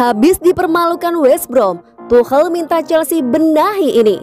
Habis dipermalukan West Brom, Tuchel minta Chelsea benahi ini.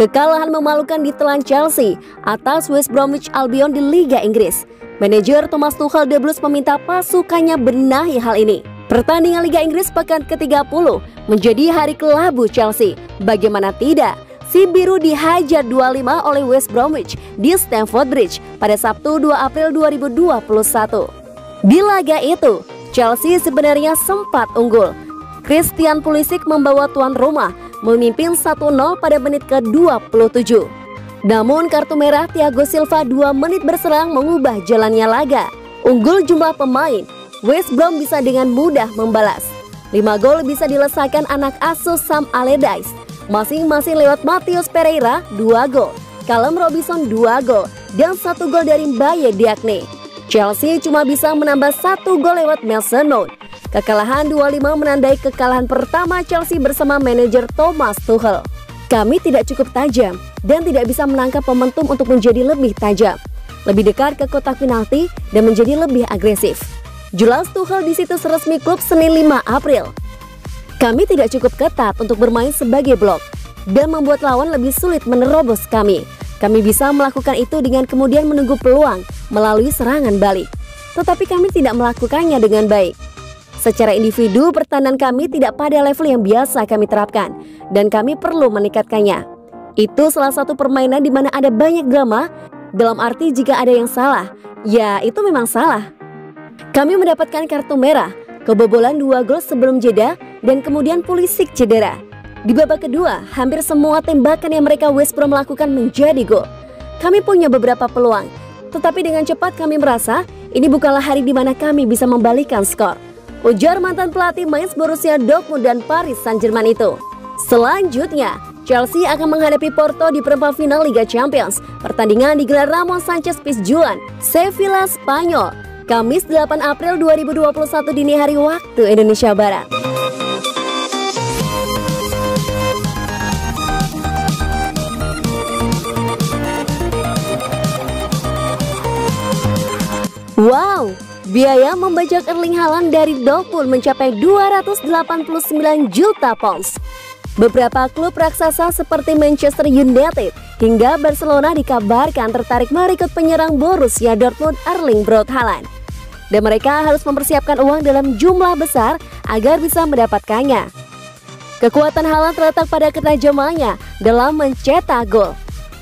Kekalahan memalukan ditelan Chelsea atas West Bromwich Albion di Liga Inggris. Manajer Thomas Tuchel de Blues meminta pasukannya benahi hal ini. Pertandingan Liga Inggris pekan ke-30 menjadi hari kelabu Chelsea. Bagaimana tidak, si biru dihajar 2-5 oleh West Bromwich di Stamford Bridge pada Sabtu 2 April 2021. Di laga itu, Chelsea sebenarnya sempat unggul. Christian Pulisic membawa tuan rumah memimpin 1-0 pada menit ke-27. Namun kartu merah Thiago Silva 2 menit berserang mengubah jalannya laga. Unggul jumlah pemain, West Brom bisa dengan mudah membalas. 5 gol bisa dilesakan anak asuh Sam Allardyce, masing-masing lewat Matheus Pereira 2 gol, Callum Robinson 2 gol, dan 1 gol dari Mbaye Diagne. Chelsea cuma bisa menambah 1 gol lewat Mason Mount. Kekalahan 2-5 menandai kekalahan pertama Chelsea bersama manajer Thomas Tuchel. Kami tidak cukup tajam dan tidak bisa menangkap momentum untuk menjadi lebih tajam, lebih dekat ke kotak penalti dan menjadi lebih agresif. Jelas Tuchel di situs resmi klub Senin 5 April. Kami tidak cukup ketat untuk bermain sebagai blok dan membuat lawan lebih sulit menerobos kami. Kami bisa melakukan itu dengan kemudian menunggu peluang melalui serangan balik. Tetapi kami tidak melakukannya dengan baik. Secara individu, pertahanan kami tidak pada level yang biasa kami terapkan, dan kami perlu meningkatkannya. Itu salah satu permainan di mana ada banyak drama, dalam arti jika ada yang salah, ya itu memang salah. Kami mendapatkan kartu merah, kebobolan 2 gol sebelum jeda, dan kemudian Pulisic cedera. Di babak kedua, hampir semua tembakan yang mereka West Brom lakukan menjadi gol. Kami punya beberapa peluang, tetapi dengan cepat kami merasa ini bukanlah hari di mana kami bisa membalikkan skor, ujar mantan pelatih Mainz, Borussia Dortmund dan Paris Saint-Germain itu. Selanjutnya, Chelsea akan menghadapi Porto di perempat final Liga Champions. Pertandingan digelar Ramon Sanchez Pizjuan, Sevilla, Spanyol, Kamis 8 April 2021 dini hari waktu Indonesia Barat. Wow, biaya membajak Erling Haaland dari Dortmund mencapai 289 juta pounds. Beberapa klub raksasa seperti Manchester United hingga Barcelona dikabarkan tertarik merekrut penyerang Borussia Dortmund Erling Braut Haaland. Dan mereka harus mempersiapkan uang dalam jumlah besar agar bisa mendapatkannya. Kekuatan Haaland terletak pada ketajamannya dalam mencetak gol.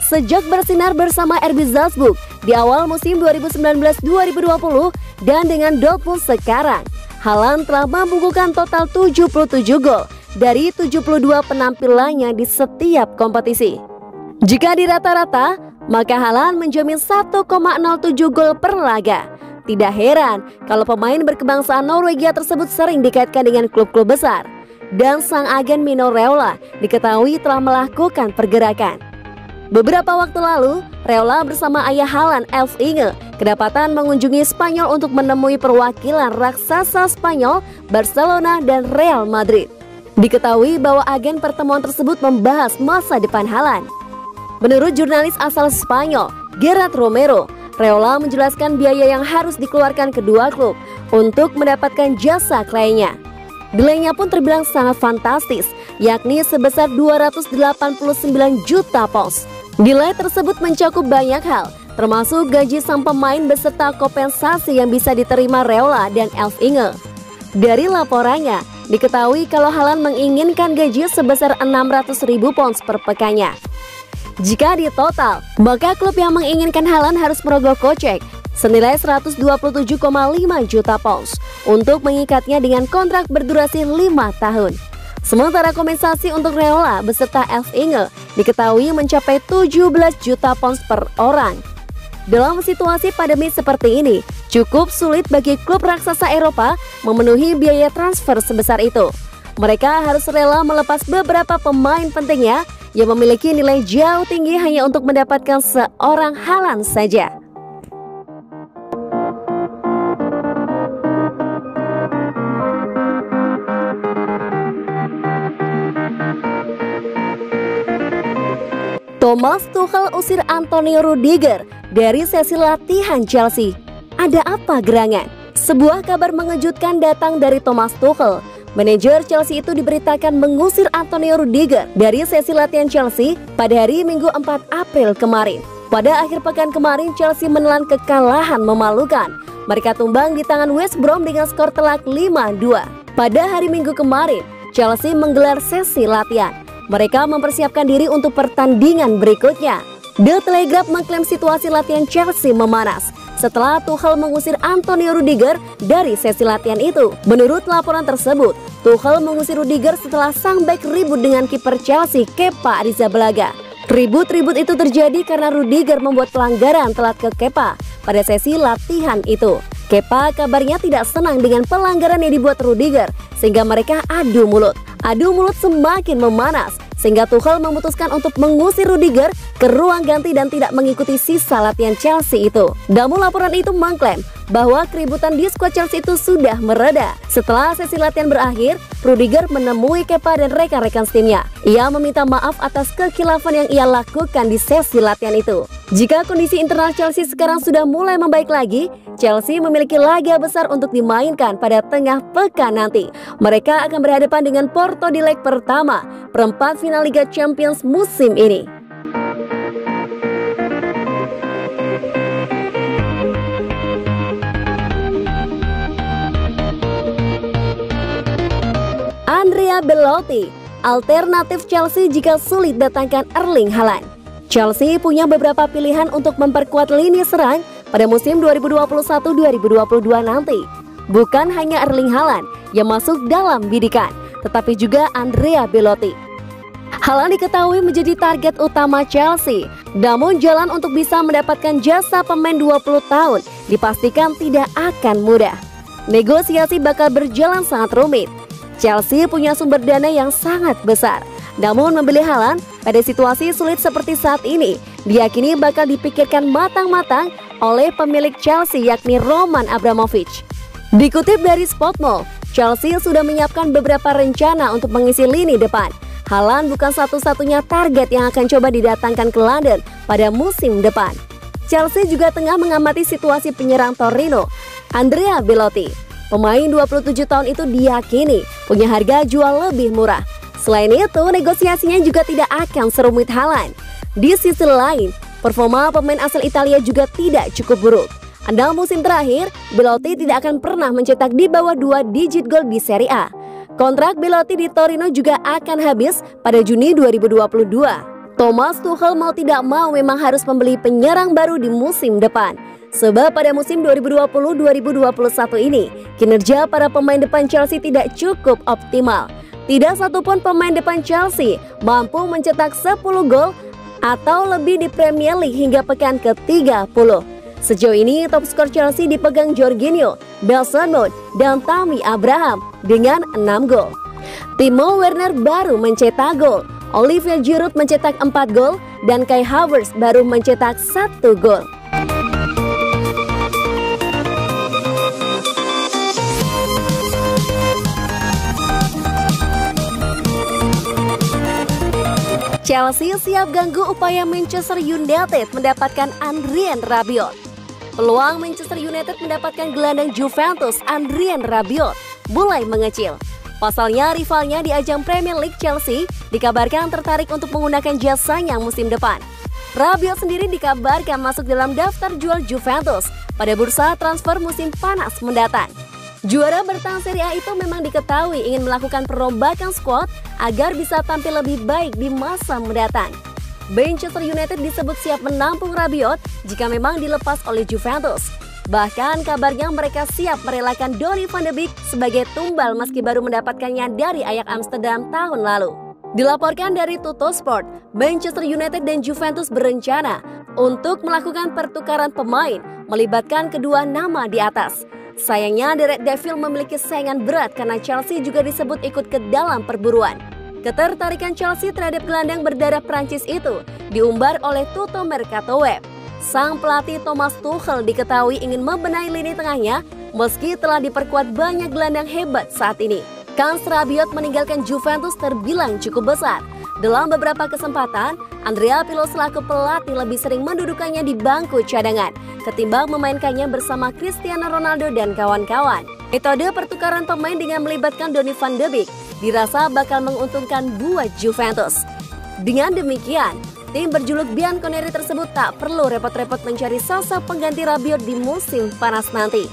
Sejak bersinar bersama RB Salzburg di awal musim 2019-2020 dan dengan Dortmund sekarang, Haaland telah membukukan total 77 gol dari 72 penampilannya di setiap kompetisi. Jika dirata-rata, maka Haaland menjamin 1,07 gol per laga. Tidak heran kalau pemain berkebangsaan Norwegia tersebut sering dikaitkan dengan klub-klub besar. Dan sang agen Mino Raiola diketahui telah melakukan pergerakan. Beberapa waktu lalu, Raiola bersama ayah Haaland, Elf Inge, kedapatan mengunjungi Spanyol untuk menemui perwakilan raksasa Spanyol, Barcelona, dan Real Madrid. Diketahui bahwa agen pertemuan tersebut membahas masa depan Haaland. Menurut jurnalis asal Spanyol, Gerard Romero, Raiola menjelaskan biaya yang harus dikeluarkan kedua klub untuk mendapatkan jasa kliennya. Nilainya pun terbilang sangat fantastis, yakni sebesar 289 juta pounds. Nilai tersebut mencakup banyak hal, termasuk gaji sang pemain beserta kompensasi yang bisa diterima Raiola dan Elf Inge. Dari laporannya, diketahui kalau Haaland menginginkan gaji sebesar 600.000 pounds per pekannya. Jika ditotal, maka klub yang menginginkan Haaland harus merogoh kocek senilai 127,5 juta pounds untuk mengikatnya dengan kontrak berdurasi 5 tahun. Sementara kompensasi untuk Raiola beserta Elf Inge diketahui mencapai 17 juta pounds per orang. Dalam situasi pandemi seperti ini, cukup sulit bagi klub raksasa Eropa memenuhi biaya transfer sebesar itu. Mereka harus rela melepas beberapa pemain pentingnya yang memiliki nilai jauh tinggi hanya untuk mendapatkan seorang Haaland saja. Thomas Tuchel usir Antonio Rudiger dari sesi latihan Chelsea. Ada apa gerangan? Sebuah kabar mengejutkan datang dari Thomas Tuchel Manajer Chelsea itu diberitakan mengusir Antonio Rudiger dari sesi latihan Chelsea pada hari Minggu 4 April kemarin. Pada akhir pekan kemarin, Chelsea menelan kekalahan memalukan. Mereka tumbang di tangan West Brom dengan skor telak 5-2. Pada hari Minggu kemarin, Chelsea menggelar sesi latihan. Mereka mempersiapkan diri untuk pertandingan berikutnya. The Telegraph mengklaim situasi latihan Chelsea memanas setelah Tuchel mengusir Antonio Rudiger dari sesi latihan itu. Menurut laporan tersebut, Tuchel mengusir Rudiger setelah sang bek ribut dengan kiper Chelsea, Kepa Arrizabalaga. Ribut-ribut itu terjadi karena Rudiger membuat pelanggaran telat ke Kepa pada sesi latihan itu. Kepa kabarnya tidak senang dengan pelanggaran yang dibuat Rudiger, sehingga mereka adu mulut. Adu mulut semakin memanas, sehingga Tuchel memutuskan untuk mengusir Rudiger ke ruang ganti dan tidak mengikuti sisa latihan Chelsea itu. Namun laporan itu mengklaim bahwa keributan di skuad Chelsea itu sudah mereda. Setelah sesi latihan berakhir, Rudiger menemui Kepa dan rekan-rekan timnya. Ia meminta maaf atas kekhilafan yang ia lakukan di sesi latihan itu. Jika kondisi internal Chelsea sekarang sudah mulai membaik lagi, Chelsea memiliki laga besar untuk dimainkan pada tengah pekan nanti. Mereka akan berhadapan dengan Porto di leg pertama perempat final Liga Champions musim ini. Andrea Belotti, alternatif Chelsea jika sulit datangkan Erling Haaland. Chelsea punya beberapa pilihan untuk memperkuat lini serang pada musim 2021-2022 nanti. Bukan hanya Erling Haaland yang masuk dalam bidikan, tetapi juga Andrea Belotti. Haaland diketahui menjadi target utama Chelsea, namun jalan untuk bisa mendapatkan jasa pemain 20 tahun dipastikan tidak akan mudah. Negosiasi bakal berjalan sangat rumit. Chelsea punya sumber dana yang sangat besar, namun membeli Haaland pada situasi sulit seperti saat ini diyakini bakal dipikirkan matang-matang oleh pemilik Chelsea yakni Roman Abramovich. Dikutip dari Spotmall, Chelsea sudah menyiapkan beberapa rencana untuk mengisi lini depan. Haaland bukan satu-satunya target yang akan coba didatangkan ke London pada musim depan. Chelsea juga tengah mengamati situasi penyerang Torino, Andrea Belotti. Pemain 27 tahun itu diyakini punya harga jual lebih murah. Selain itu, negosiasinya juga tidak akan serumit Haaland. Di sisi lain, performa pemain asal Italia juga tidak cukup buruk. Dalam musim terakhir, Belotti tidak akan pernah mencetak di bawah 2 digit gol di Serie A. Kontrak Belotti di Torino juga akan habis pada Juni 2022. Thomas Tuchel mau tidak mau memang harus membeli penyerang baru di musim depan. Sebab pada musim 2020-2021 ini, kinerja para pemain depan Chelsea tidak cukup optimal. Tidak satupun pemain depan Chelsea mampu mencetak 10 gol atau lebih di Premier League hingga pekan ke-30. Sejauh ini top skor Chelsea dipegang Jorginho, Mason Mount, dan Tammy Abraham dengan 6 gol. Timo Werner baru mencetak gol, Olivier Giroud mencetak 4 gol, dan Kai Havertz baru mencetak 1 gol. Chelsea siap ganggu upaya Manchester United mendapatkan Adrien Rabiot. Peluang Manchester United mendapatkan gelandang Juventus Adrien Rabiot mulai mengecil. Pasalnya rivalnya di ajang Premier League, Chelsea dikabarkan tertarik untuk menggunakan jasanya musim depan. Rabiot sendiri dikabarkan masuk dalam daftar jual Juventus pada bursa transfer musim panas mendatang. Juara bertahan Serie A itu memang diketahui ingin melakukan perombakan skuad agar bisa tampil lebih baik di masa mendatang. Manchester United disebut siap menampung Rabiot jika memang dilepas oleh Juventus. Bahkan kabarnya mereka siap merelakan Donny van de Beek sebagai tumbal meski baru mendapatkannya dari Ajax Amsterdam tahun lalu. Dilaporkan dari Tuttosport, Manchester United dan Juventus berencana untuk melakukan pertukaran pemain melibatkan kedua nama di atas. Sayangnya The Red Devil memiliki saingan berat karena Chelsea juga disebut ikut ke dalam perburuan. Ketertarikan Chelsea terhadap gelandang berdarah Prancis itu diumbar oleh Tutto Mercato Web. Sang pelatih Thomas Tuchel diketahui ingin membenahi lini tengahnya meski telah diperkuat banyak gelandang hebat saat ini. Kans Rabiot meninggalkan Juventus terbilang cukup besar. Dalam beberapa kesempatan, Andrea Pirlo selaku pelatih lebih sering mendudukannya di bangku cadangan ketimbang memainkannya bersama Cristiano Ronaldo dan kawan-kawan. Metode pertukaran pemain dengan melibatkan Donny van de Beek dirasa bakal menguntungkan buat Juventus. Dengan demikian, tim berjuluk Bianconeri tersebut tak perlu repot-repot mencari sosok pengganti Rabiot di musim panas nanti.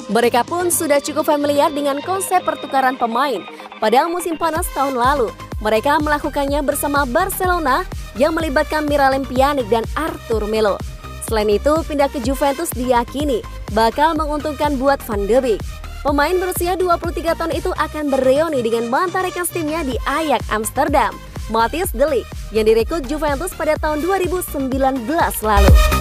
Mereka pun sudah cukup familiar dengan konsep pertukaran pemain. Pada musim panas tahun lalu, mereka melakukannya bersama Barcelona yang melibatkan Miralem Pjanic dan Arthur Melo. Selain itu, pindah ke Juventus diyakini bakal menguntungkan buat Van de Beek. Pemain berusia 23 tahun itu akan bereuni dengan mantan rekan timnya di Ajax Amsterdam, Matthijs de Ligt, yang direkrut Juventus pada tahun 2019 lalu.